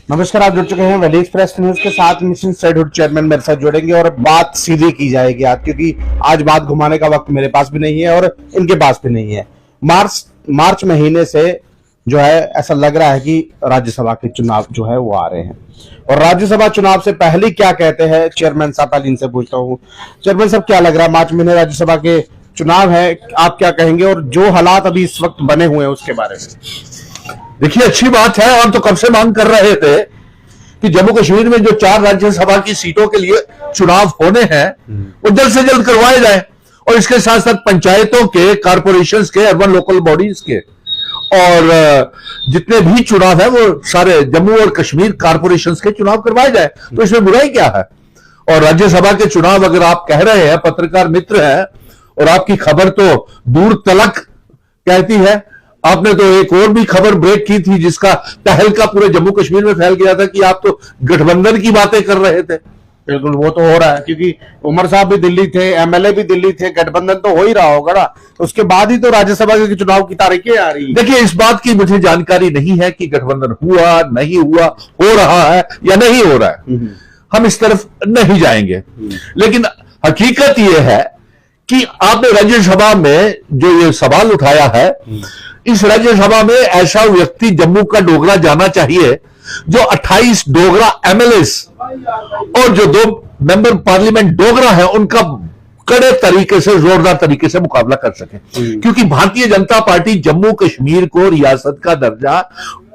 नमस्कार, आप जुड़ चुके हैं वैली एक्सप्रेस न्यूज के साथ। मिशन स्टेटहुड चेयरमैन मेरे साथ जुड़ेंगे और बात सीधी की जाएगी आज, क्योंकि आज बात घुमाने का वक्त मेरे पास भी नहीं है और इनके पास भी नहीं है। मार्च महीने से जो है ऐसा लग रहा है कि राज्यसभा के चुनाव जो है वो आ रहे हैं, और राज्यसभा चुनाव से पहले क्या कहते हैं चेयरमैन साहब, पहले इनसे पूछता हूँ। चेयरमैन साहब, क्या लग रहा है, मार्च महीने राज्यसभा के चुनाव है, आप क्या कहेंगे और जो हालात अभी इस वक्त बने हुए हैं उसके बारे में? देखिए, अच्छी बात है। और तो कब से मांग कर रहे थे कि जम्मू कश्मीर में जो 4 राज्यसभा की सीटों के लिए चुनाव होने हैं वो जल्द से जल्द करवाए जाए, और इसके साथ साथ पंचायतों के, कारपोरेशंस के, अर्बन लोकल बॉडीज के और जितने भी चुनाव है वो सारे जम्मू और कश्मीर कारपोरेशंस के चुनाव करवाए जाए। तो इसमें बुराई क्या है? और राज्यसभा के चुनाव अगर आप कह रहे हैं, पत्रकार मित्र हैं और आपकी खबर तो दूर तलक कहती है। आपने तो एक और भी खबर ब्रेक की थी जिसका तहलका पूरे जम्मू कश्मीर में फैल गया था कि आप तो गठबंधन की बातें कर रहे थे। बिल्कुल, वो तो हो रहा है, क्योंकि उमर साहब भी दिल्ली थे, एमएलए भी दिल्ली थे, गठबंधन तो हो ही रहा होगा ना। उसके बाद ही तो राज्यसभा के चुनाव की तारीखें आ रही है। देखिए, इस बात की मुझे जानकारी नहीं है कि गठबंधन हुआ, नहीं हुआ, हो रहा है या नहीं हो रहा है। हम इस तरफ नहीं जाएंगे, लेकिन हकीकत यह है कि आपने राज्यसभा में जो ये सवाल उठाया है, इस राज्यसभा में ऐसा व्यक्ति जम्मू का डोगरा जाना चाहिए जो 28 डोगरा एमएलएस और जो 2 मेंबर पार्लियामेंट डोगरा है उनका कड़े तरीके से, जोरदार तरीके से मुकाबला कर सके। क्योंकि भारतीय जनता पार्टी जम्मू कश्मीर को रियासत का दर्जा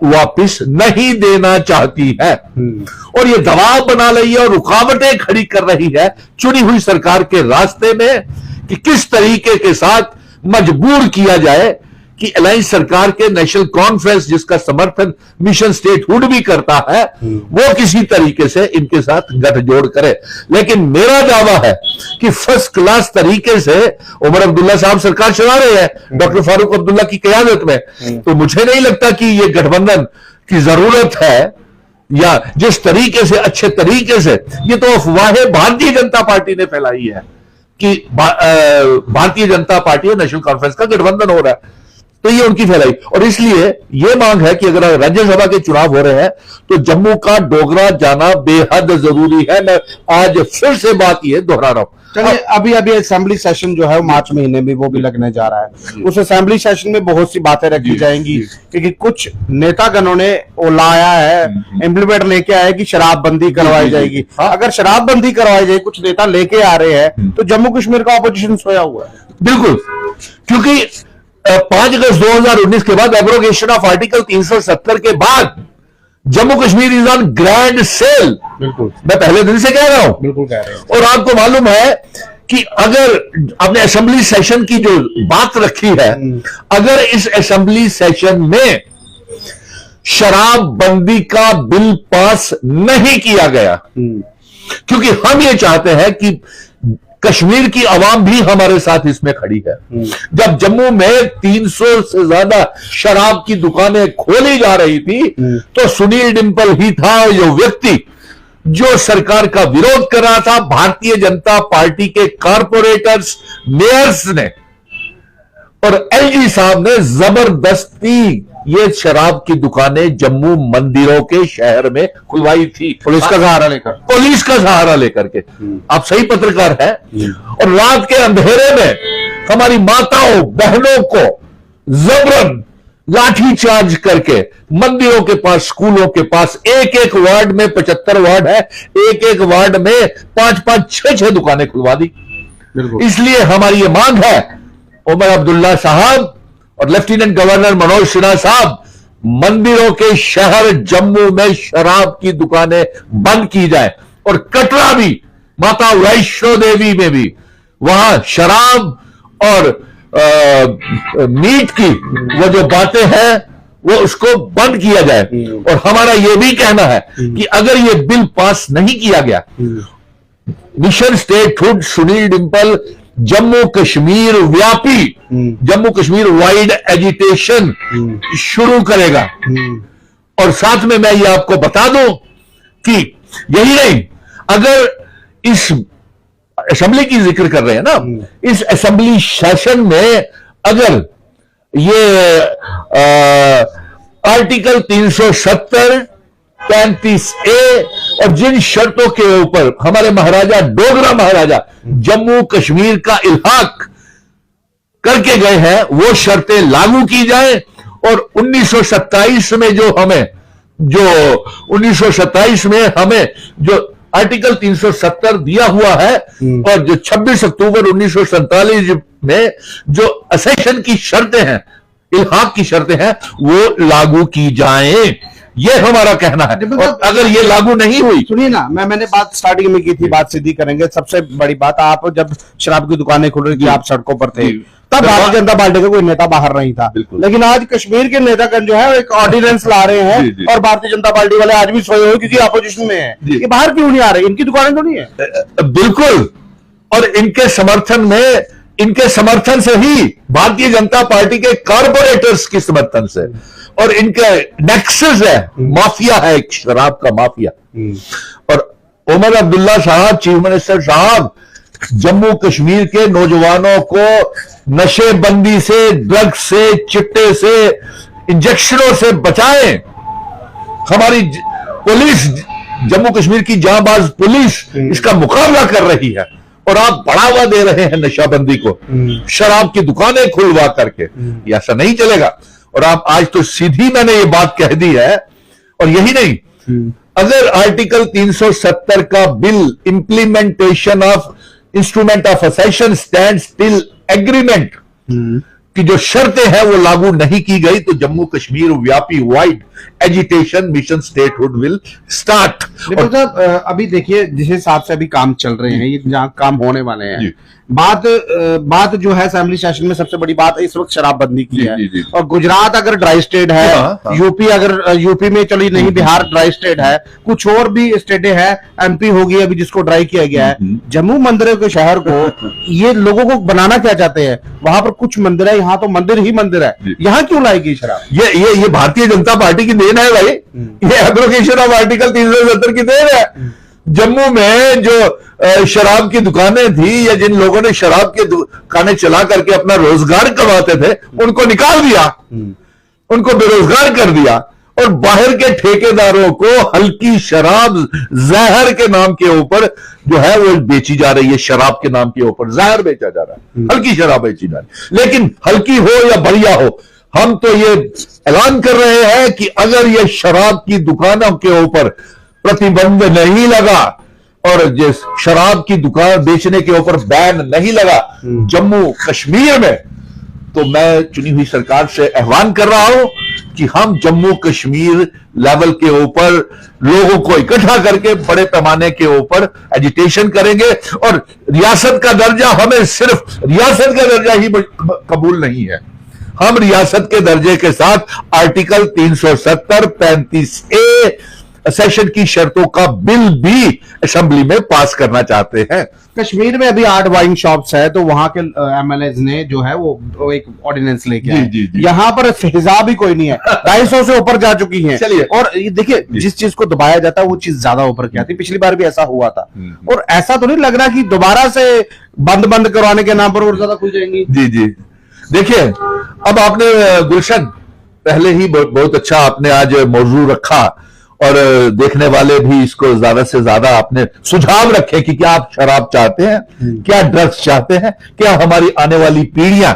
वापस नहीं देना चाहती है और ये दबाव बना रही है और रुकावटें खड़ी कर रही है चुनी हुई सरकार के रास्ते में कि किस तरीके के साथ मजबूर किया जाए कि अलायंस सरकार के नेशनल कॉन्फ्रेंस, जिसका समर्थन मिशन स्टेटहुड भी करता है, वो किसी तरीके से इनके साथ गठजोड़ करे। लेकिन मेरा दावा है कि फर्स्ट क्लास तरीके से उमर अब्दुल्ला साहब सरकार चला रहे हैं डॉक्टर फारूक अब्दुल्ला की क़यादत में। तो मुझे नहीं लगता कि ये गठबंधन की जरूरत है, या जिस तरीके से, अच्छे तरीके से, ये तो अफवाहें भारतीय जनता पार्टी ने फैलाई है कि भारतीय जनता पार्टी और नेशनल कॉन्फ्रेंस का गठबंधन हो रहा है। तो ये उनकी फैलाई, और इसलिए ये मांग है कि अगर राज्यसभा के चुनाव हो रहे हैं तो जम्मू का डोगरा जाना बेहद जरूरी है। मैं आज फिर से बात ये दोहरा रहा हूं। चलिए, अभी असेंबली सेशन जो है मार्च महीने में वो भी लगने जा रहा है। उस असेंबली सेशन में बहुत सी बातें रखी जाएंगी, क्योंकि कुछ नेतागणों ने वो लाया है, इम्प्लीमेंट लेके आए कि शराबबंदी करवाई जाएगी। अगर शराबबंदी करवाई जाएगी, कुछ नेता लेके आ रहे हैं, तो जम्मू कश्मीर का ऑपोजिशन सोया हुआ है। बिल्कुल, क्योंकि 5 अगस्त 2019 के बाद, एब्रोगेशन ऑफ आर्टिकल 370 के बाद Jammu Kashmir is on grand sale. बिल्कुल, मैं पहले दिन से कह रहा हूं। बिल्कुल कह रहे हैं। और आपको मालूम है कि अगर आपने असेंबली सेशन की जो बात रखी है, अगर इस असेंबली सेशन में शराबबंदी का बिल पास नहीं किया गया, क्योंकि हम ये चाहते हैं कि कश्मीर की आवाम भी हमारे साथ इसमें खड़ी है। जब जम्मू में 300 से ज्यादा शराब की दुकानें खोली जा रही थी, तो सुनील डिंपल ही था जो व्यक्ति जो सरकार का विरोध कर रहा था। भारतीय जनता पार्टी के कारपोरेटर्स, मेयर्स ने और एलजी साहब ने जबरदस्ती ये शराब की दुकानें जम्मू मंदिरों के शहर में खुलवाई थी, पुलिस का सहारा लेकर के। आप सही पत्रकार हैं। और रात के अंधेरे में हमारी माताओं बहनों को जबरन लाठी चार्ज करके मंदिरों के पास, स्कूलों के पास, एक वार्ड में 75 वार्ड है, एक वार्ड में 5-5, 6-6 दुकानें खुलवा दी। इसलिए हमारी ये मांग है, उमर अब्दुल्ला साहब और लेफ्टिनेंट गवर्नर मनोज सिन्हा साहब, मंदिरों के शहर जम्मू में शराब की दुकानें बंद की जाए, और कटरा भी, माता वैष्णो देवी में भी, वहां शराब और मीट की वो जो बातें हैं वो उसको बंद किया जाए। और हमारा यह भी कहना है कि अगर ये बिल पास नहीं किया गया, मिशन स्टेटहुड सुनील डिंपल जम्मू कश्मीर व्यापी, जम्मू कश्मीर वाइड एजिटेशन शुरू करेगा। और साथ में मैं ये आपको बता दूं कि यही नहीं, अगर इस असेंबली की जिक्र कर रहे हैं ना, इस असेंबली सेशन में अगर ये आर्टिकल 370 35A और जिन शर्तों के ऊपर हमारे महाराजा डोगरा महाराजा जम्मू कश्मीर का इल्हाक करके गए हैं वो शर्तें लागू की जाए। और 1927 में जो 1927 में हमें जो आर्टिकल 370 दिया हुआ है और जो 26 अक्टूबर 1947 में जो असेशन की शर्तें हैं, इल्हाक की शर्तें हैं, वो लागू की जाएं, ये हमारा कहना है। और अगर ये लागू नहीं हुई, सुनिए ना, मैंने बात स्टार्टिंग में की थी, बात सीधी करेंगे। सबसे बड़ी बात, आप जब शराब की दुकानें खुल रही थी, आप सड़कों पर थे, तब भारतीय जनता पार्टी का कोई नेता बाहर नहीं था। लेकिन आज कश्मीर के नेतागण जो है एक ऑर्डिनेंस ला रहे हैं और भारतीय जनता पार्टी वाले आज भी सोए हुए क्योंकि अपोजिशन में है। ये बाहर क्यों नहीं आ रहे? इनकी दुकानें तो नहीं है? बिल्कुल। और इनके समर्थन से ही भारतीय जनता पार्टी के कारपोरेटर्स की समर्थन से, और इनका नेक्सस है, माफिया है, एक शराब का माफिया। और उमर अब्दुल्ला साहब, चीफ मिनिस्टर साहब, जम्मू कश्मीर के नौजवानों को नशेबंदी से, ड्रग्स से, चिट्टे से, इंजेक्शनों से बचाएं। हमारी पुलिस, जम्मू कश्मीर की जांबाज पुलिस इसका मुकाबला कर रही है और आप बढ़ावा दे रहे हैं नशाबंदी को, शराब की दुकानें खुलवा करके। ये ऐसा नहीं चलेगा। और आप आज तो सीधी मैंने ये बात कह दी है। और यही नहीं, अगर आर्टिकल 370 का bill implementation of instrument of accession standstill agreement की जो शर्तें हैं वो लागू नहीं की गई तो जम्मू कश्मीर व्यापी wide agitation mission statehood will start. अभी देखिए जिस हिसाब से अभी काम चल रहे हैं, ये जहां काम होने वाले हैं, बात जो है असेंबली सेशन में सबसे बड़ी बात इस वक्त शराबबंदी की है। और गुजरात अगर ड्राई स्टेट है, यूपी में चलो नहीं, बिहार ड्राई स्टेट है, कुछ और भी स्टेटें हैं, एमपी होगी अभी जिसको ड्राई किया गया है। जम्मू मंदिरों के शहर को ये लोगों को बनाना क्या चाहते हैं? वहां पर कुछ मंदिर है, यहाँ तो मंदिर ही मंदिर है, यहाँ क्यों लाएगी शराब? ये भारतीय जनता पार्टी की देन है भाई, ये एब्रोगेशन ऑफ आर्टिकल 370 की देन है। जम्मू में जो शराब की दुकानें थी या जिन लोगों ने शराब की दुकानें चला करके अपना रोजगार कमाते थे, उनको निकाल दिया, उनको बेरोजगार कर दिया और बाहर के ठेकेदारों को हल्की शराब जहर के नाम के ऊपर जो है वो बेची जा रही है। शराब के नाम के ऊपर जहर बेचा जा रहा है, हल्की शराब बेची जा रही है। लेकिन हल्की हो या बढ़िया हो, हम तो ये ऐलान कर रहे हैं कि अगर ये शराब की दुकानों के ऊपर प्रतिबंध नहीं लगा और जिस शराब की दुकान बेचने के ऊपर बैन नहीं लगा जम्मू कश्मीर में, तो मैं चुनी हुई सरकार से आह्वान कर रहा हूं कि हम जम्मू कश्मीर लेवल के ऊपर लोगों को इकट्ठा करके बड़े पैमाने के ऊपर एजिटेशन करेंगे। और रियासत का दर्जा, हमें सिर्फ रियासत का दर्जा ही कबूल नहीं है, हम रियासत के दर्जे के साथ आर्टिकल 370, 35A सेशन की शर्तों का बिल भी असेंबली में पास करना चाहते हैं। कश्मीर में अभी 8 वाइन शॉप्स है, तो वहां के एमएलए ने जो है वो एक ऑर्डिनेंस लेके आए। यहाँ पर हिसाब ही कोई नहीं है, 250 से ऊपर जा चुकी है। चलिए, और देखिए जिस चीज को दबाया जाता है वो चीज ज्यादा ऊपर की आती है। पिछली बार भी ऐसा हुआ था और ऐसा तो नहीं लग रहा कि दोबारा से बंद करवाने के नाम पर और ज्यादा खुल जाएंगी। जी देखिए, अब आपने गुलशन पहले ही बहुत अच्छा आपने आज मौजू रखा और देखने वाले भी इसको ज्यादा से ज्यादा आपने सुझाव रखे कि क्या आप शराब चाहते हैं, क्या ड्रग्स चाहते हैं, क्या हमारी आने वाली पीढ़ियां,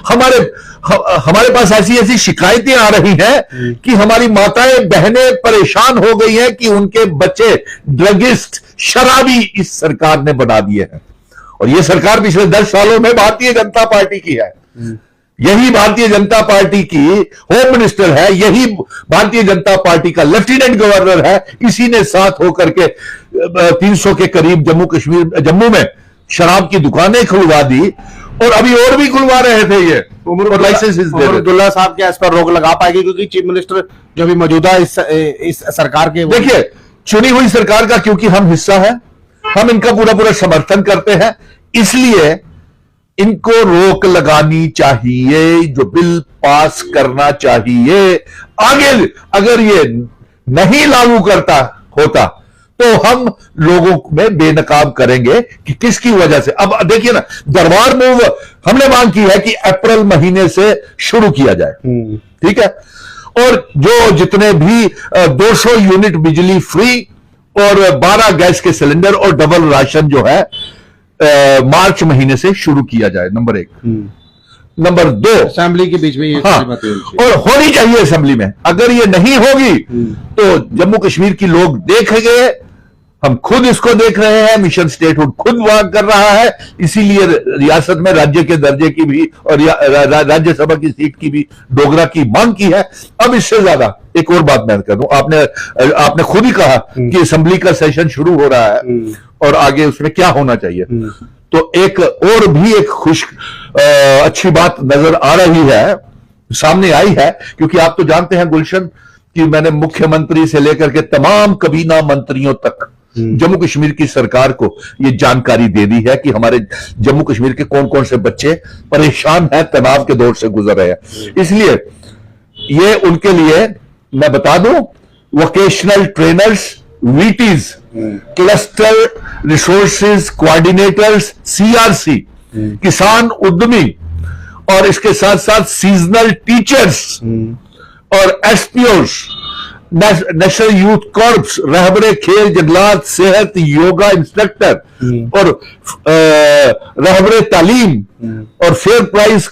हमारे पास ऐसी शिकायतें आ रही हैं कि हमारी माताएं बहनें परेशान हो गई हैं कि उनके बच्चे ड्रगिस्ट, शराबी इस सरकार ने बना दिए हैं। और यह सरकार पिछले 10 सालों में भारतीय जनता पार्टी की है, यही भारतीय जनता पार्टी की होम मिनिस्टर है, यही भारतीय जनता पार्टी का लेफ्टिनेंट गवर्नर है, इसी ने साथ होकर के 300 के करीब जम्मू में शराब की दुकानें खुलवा दी और अभी और भी खुलवा रहे थे। ये लाइसेंस अब्दुल्ला साहब क्या इस पर रोक लगा पाएगी? क्योंकि चीफ मिनिस्टर जो भी मौजूदा इस सरकार के, देखिए चुनी हुई सरकार का क्योंकि हम हिस्सा है, हम इनका पूरा समर्थन करते हैं, इसलिए इनको रोक लगानी चाहिए, जो बिल पास करना चाहिए। आगे अगर ये नहीं लागू करता होता तो हम लोगों में बेनकाब करेंगे कि किसकी वजह से। अब देखिए ना, दरबार मूव हमने मांग की है कि अप्रैल महीने से शुरू किया जाए, ठीक है। और जो जितने भी 200 यूनिट बिजली फ्री और 12 गैस के सिलेंडर और डबल राशन जो है मार्च महीने से शुरू किया जाए, नंबर 1। नंबर 2, असेंबली के बीच में ये हाँ, और होनी चाहिए असेंबली में। अगर ये नहीं होगी तो जम्मू कश्मीर की लोग देखेंगे, हम खुद इसको देख रहे हैं, मिशन स्टेटहुड खुद मांग कर रहा है, इसीलिए रियासत में राज्य के दर्जे की भी और राज्यसभा की सीट की भी डोगरा की मांग की है। अब इससे ज्यादा एक और बात मैं कर दूं, आपने खुद ही कहा कि असेंबली का सेशन शुरू हो रहा है और आगे उसमें क्या होना चाहिए, तो एक और भी एक अच्छी बात नजर आ रही है, सामने आई है, क्योंकि आप तो जानते हैं गुलशन कि मैंने मुख्यमंत्री से लेकर के तमाम कबीना मंत्रियों तक जम्मू कश्मीर की सरकार को यह जानकारी दे दी है कि हमारे जम्मू कश्मीर के कौन कौन से बच्चे परेशान हैं, तनाव के दौर से गुजर रहे हैं। इसलिए ये उनके लिए मैं बता दूं, vocational trainers, VTs, cluster resources coordinators, CRC, किसान उद्यमी, और इसके साथ साथ सीजनल टीचर्स और एसपीओस, नेशनल यूथ कॉर्प्स, रहबरे खेल, जंगलात, सेहत, योगा इंस्ट्रक्टर और रहबरे तालीम और फेयर प्राइस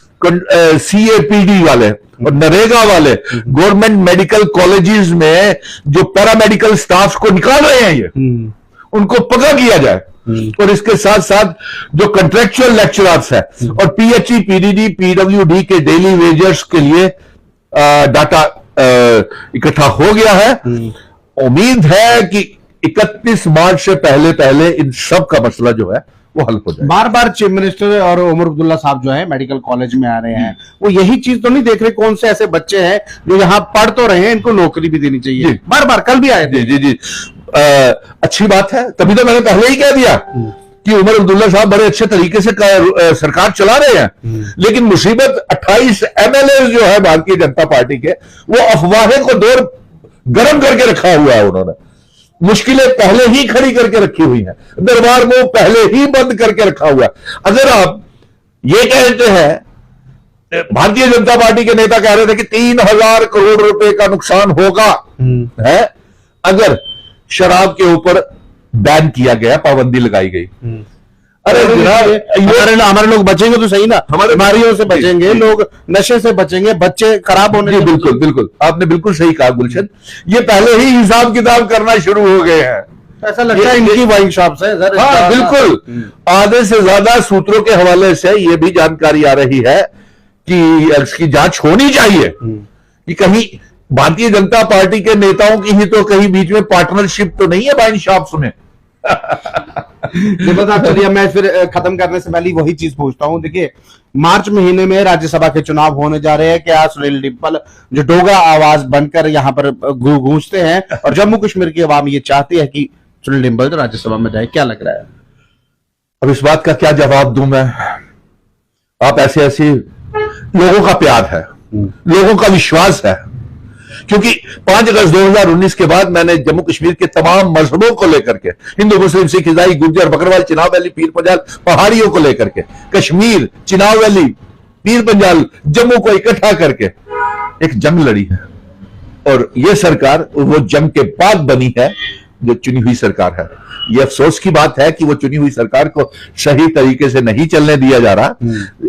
सीएपीडी वाले और नरेगा वाले, गवर्नमेंट मेडिकल कॉलेजेस में जो पैरामेडिकल स्टाफ को निकाल रहे हैं, ये उनको पक्का किया जाए। और इसके साथ साथ जो कंट्रेक्चुअल लेक्चरर्स है और पीएचई, पीडीडी, पीडब्ल्यूडी के डेली वेजर्स के लिए डाटा इकट्ठा हो गया है। उम्मीद है कि 31 मार्च से पहले इन सब का मसला जो है वो हल हो जाए। बार बार चीफ मिनिस्टर और उमर अब्दुल्ला साहब जो है मेडिकल कॉलेज में आ रहे हैं, वो यही चीज तो नहीं देख रहे कौन से ऐसे बच्चे हैं जो यहाँ पढ़ तो रहे हैं, इनको नौकरी भी देनी चाहिए। बार बार कल भी आए थे। जी, अच्छी बात है, तभी तो मैंने पहले ही कह दिया कि उमर अब्दुल्ला साहब बड़े अच्छे तरीके से सरकार चला रहे हैं, लेकिन मुसीबत 28 एमएलए जो है भारतीय जनता पार्टी के, वो अफवाहें को दौर गर्म करके रखा हुआ है। उन्होंने मुश्किलें पहले ही खड़ी करके रखी हुई हैं, दरबार में पहले ही बंद करके रखा हुआ है। अगर आप ये कहते हैं, भारतीय जनता पार्टी के नेता कह रहे थे कि 3000 करोड़ रुपए का नुकसान होगा है अगर शराब के ऊपर बैन किया गया, पाबंदी लगाई गई। अरे हमारे लोग बचेंगे तो सही ना, हमारे बीमारियों से बचेंगे, लोग नशे से बचेंगे, बच्चे खराब होने से। बिल्कुल बिल्कुल, आपने बिल्कुल सही कहा गुलशन, ये पहले ही हिसाब किताब करना शुरू हो गए हैं। ऐसा लगता है इनकी वाइन शॉप्स है सर। हाँ बिल्कुल, आधे से ज्यादा सूत्रों के हवाले से ये भी जानकारी आ रही है कि इसकी जांच होनी चाहिए कि कहीं भारतीय जनता पार्टी के नेताओं की ही तो कहीं बीच में पार्टनरशिप तो नहीं है वाइन शॉप्स में। चलिए, मैं फिर खत्म करने से पहले वही चीज पूछता हूं। देखिए, मार्च महीने में राज्यसभा के चुनाव होने जा रहे हैं। क्या सुनील डिम्पल जो डोगरा आवाज बनकर यहाँ पर गूंजते हैं और जम्मू कश्मीर की आवाम ये चाहती है कि सुनील डिम्पल राज्यसभा में जाए, क्या लग रहा है? अब इस बात का क्या जवाब दूं मैं? आप ऐसे लोगों का प्यार है, लोगों का विश्वास है, क्योंकि 5 अगस्त 2019 के बाद मैंने जम्मू कश्मीर के तमाम मजहबों को लेकर के, हिंदू, मुस्लिम, सिख, ईसाई, गुर्जर, बकरवाल, चिनाब वैली, पीर पंजाल, पहाड़ियों को लेकर के, कश्मीर, चिनाब वैली, पीर पंजाल, जम्मू को इकट्ठा करके एक जंग लड़ी है। और यह सरकार वो जंग के बाद बनी है जो चुनी हुई सरकार है। यह अफसोस की बात है कि वो चुनी हुई सरकार को सही तरीके से नहीं चलने दिया जा रहा।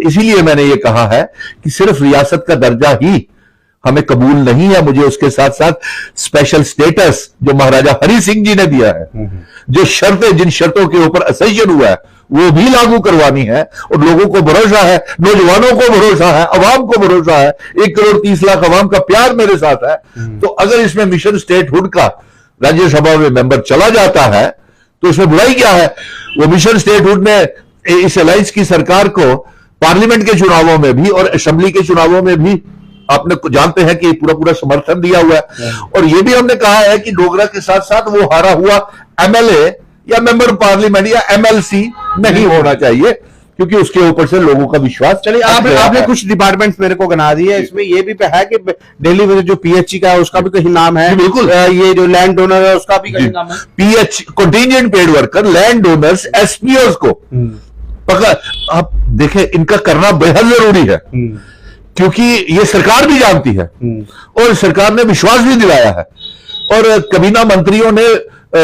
इसीलिए मैंने ये कहा है कि सिर्फ रियासत का दर्जा ही हमें कबूल नहीं है, मुझे उसके साथ साथ स्पेशल स्टेटस जो महाराजा हरि सिंह जी ने दिया है, जो शर्तें, जिन शर्तों के ऊपर असेशन हुआ है, वो भी लागू करवानी है। और लोगों को भरोसा है, नौजवानों को भरोसा है, अवाम को भरोसा है, 1 करोड़ 30 लाख अवाम का प्यार मेरे साथ है। तो अगर इसमें मिशन स्टेटहुड का राज्यसभा में मेंबर चला जाता है तो उसमें बुराई क्या है? वो मिशन स्टेटहुड ने इस अलायंस की सरकार को पार्लियामेंट के चुनावों में भी और असेंबली के चुनावों में भी, आपने जानते हैं कि पूरा समर्थन दिया हुआ है। और यह भी हमने कहा है कि डोगरा के साथ साथ वो हारा हुआ एमएलए या मेंबर पार्लियामेंट या एमएलसी नहीं होना चाहिए, क्योंकि उसके ऊपर से लोगों का विश्वास। चलिए, आपने कुछ डिपार्टमेंट्स मेरे को गिना दिए, इसमें ये भी है कि दिल्ली में जो पीएचई का है उसका भी कहीं नाम है। बिल्कुल, ये जो लैंड डोनर है उसका भी कहीं नाम है। PH contingent paid worker, land donors, SPOs को पकड़। आप देखें, इनका करना बेहद जरूरी है, क्योंकि ये सरकार भी जानती है और सरकार ने विश्वास भी दिलाया है, और कबीना मंत्रियों ने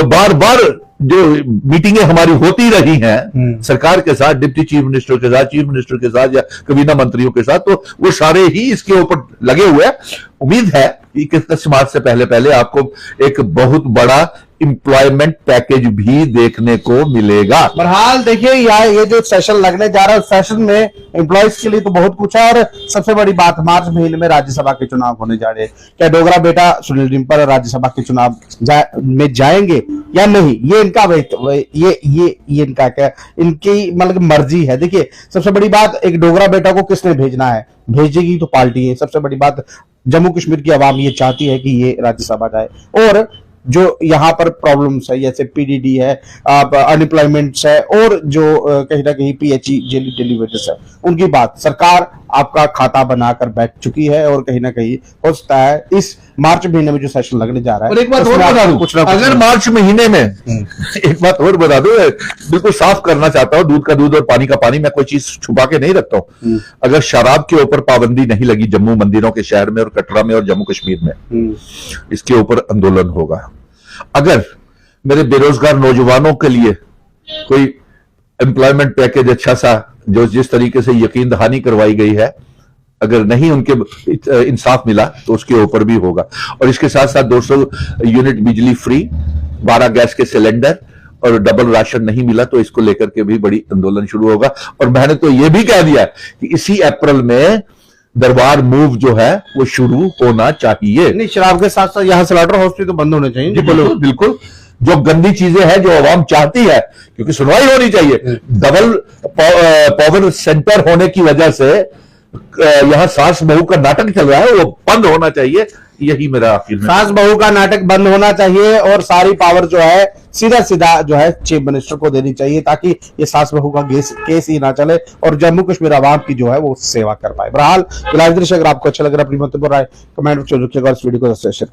बार बार जो मीटिंगें हमारी होती रही हैं सरकार के साथ, डिप्टी चीफ मिनिस्टर के साथ, चीफ मिनिस्टर के साथ या कबीना मंत्रियों के साथ, तो वो सारे ही इसके ऊपर लगे हुए हैं। उम्मीद है कि 31 मार्च से पहले पहले आपको एक बहुत बड़ा एम्प्लॉयमेंट पैकेज भी देखने को मिलेगा। बहरहाल देखिए ये जो सेशन लगने जा रहा है, उस सेशन में एम्प्लॉयज के लिए तो बहुत कुछ है, और सबसे बड़ी बात, मार्च महीने में राज्यसभा के चुनाव होने जा रहे हैं। क्या डोगरा बेटा सुनील डिम्पल राज्यसभा के चुनाव में जाएंगे या नहीं, ये इनका ये इनका क्या, इनकी मतलब मर्जी है। देखिए सबसे बड़ी बात, एक डोगरा बेटा को किसने भेजना है, भेजेगी तो पार्टी है। सबसे बड़ी बात, जम्मू कश्मीर की आवाम ये चाहती है कि ये राज्यसभा जाए, और जो यहाँ पर प्रॉब्लम्स है जैसे पीडीडी है, अनएम्प्लॉयमेंट है, और जो कहीं ना कहीं पीएचई डेली वेजेस है, उनकी बात सरकार आपका खाता बनाकर बैठ चुकी है, और कहीं ना कहीं हो सकता है इस मार्च महीने में जो सेशन लगने जा रहा है। और एक बात और बता दूं, अगर मार्च महीने में एक बात और बता दूं, बिल्कुल साफ करना चाहता हूं, दूध का दूध और पानी का पानी, मैं कोई चीज छुपा के नहीं रखता हूं। अगर शराब के ऊपर पाबंदी नहीं लगी जम्मू मंदिरों के शहर में और कटरा में और जम्मू कश्मीर में, इसके ऊपर आंदोलन होगा। अगर मेरे बेरोजगार नौजवानों के लिए कोई एम्प्लॉयमेंट पैकेज अच्छा सा, जो जिस तरीके से यकीन दहानी करवाई गई है, अगर नहीं उनके इंसाफ मिला तो उसके ऊपर भी होगा। और इसके साथ साथ 200 यूनिट बिजली फ्री, 12 गैस के सिलेंडर और डबल राशन नहीं मिला तो इसको लेकर के भी बड़ी आंदोलन शुरू होगा। और मैंने तो यह भी कह दिया है कि इसी अप्रैल में दरबार मूव जो है वो शुरू होना चाहिए। नहीं, शराब के साथ साथ यहाँ स्लॉटर हाउस भी तो बंद होने चाहिए। बिल्कुल बिल्कुल, जो गंदी चीजें हैं जो आवाम चाहती है, क्योंकि सुनवाई होनी चाहिए, डबल पावर सेंटर होने की वजह से यहां सास बहू का नाटक चल रहा है, वो बंद होना चाहिए। यही मेरा आखिर में, सास बहू का नाटक बंद होना चाहिए, और सारी पावर जो है सीधा सीधा जो है चीफ मिनिस्टर को देनी चाहिए, ताकि ये सास बहू का केस ही ना चले और जम्मू कश्मीर आवाम की जो है वो सेवा कर पाए। बहरहाल दृश्य अगर आपको अच्छा लग रहा है, अपनी मंतव्य राय कमेंट में रखिएगा, इस वीडियो को शेयर